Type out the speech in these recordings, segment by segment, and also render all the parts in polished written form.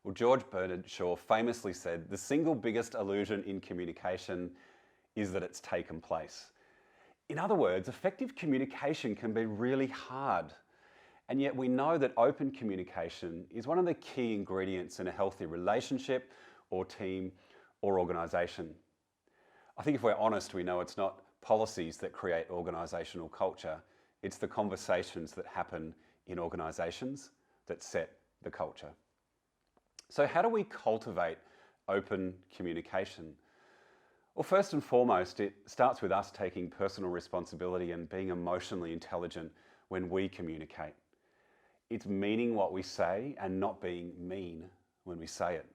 Well, George Bernard Shaw famously said, the single biggest illusion in communication is that it's taken place. In other words, effective communication can be really hard. And yet we know that open communication is one of the key ingredients in a healthy relationship or team or organisation. I think if we're honest, we know it's not policies that create organisational culture. It's the conversations that happen in organisations that set the culture. So how do we cultivate open communication? Well, first and foremost, it starts with us taking personal responsibility and being emotionally intelligent when we communicate. It's meaning what we say and not being mean when we say it.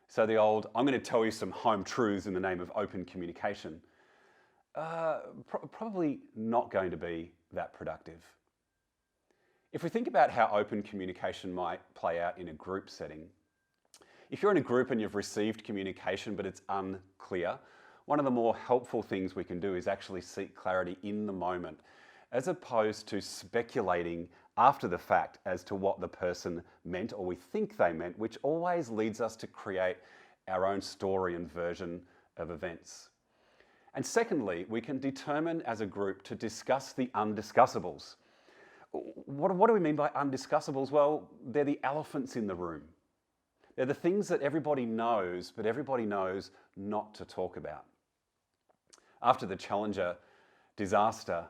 So the old, I'm going to tell you some home truths in the name of open communication, probably not going to be that productive. If we think about how open communication might play out in a group setting, if you're in a group and you've received communication but it's unclear, one of the more helpful things we can do is actually seek clarity in the moment, as opposed to speculating after the fact as to what the person meant or we think they meant, which always leads us to create our own story and version of events. And secondly, we can determine as a group to discuss the undiscussables. What do we mean by undiscussables? Well, they're the elephants in the room. They're the things that everybody knows, but everybody knows not to talk about. After the Challenger disaster,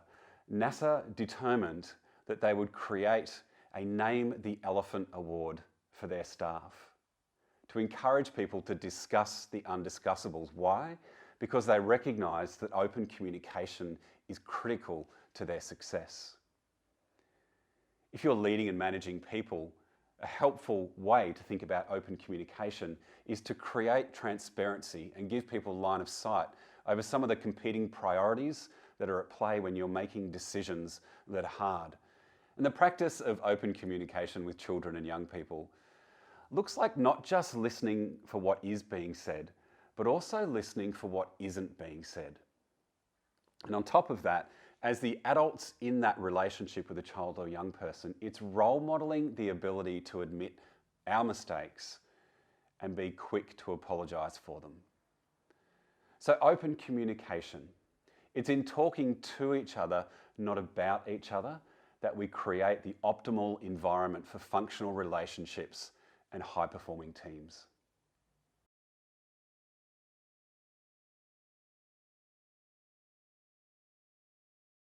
NASA determined that they would create a Name the Elephant Award for their staff to encourage people to discuss the undiscussables. Why? Because they recognise that open communication is critical to their success. If you're leading and managing people, a helpful way to think about open communication is to create transparency and give people line of sight over some of the competing priorities that are at play when you're making decisions that are hard. And the practice of open communication with children and young people looks like not just listening for what is being said, but also listening for what isn't being said. And on top of that, as the adults in that relationship with a child or young person, it's role modelling the ability to admit our mistakes and be quick to apologise for them. So open communication. It's in talking to each other, not about each other, that we create the optimal environment for functional relationships and high-performing teams.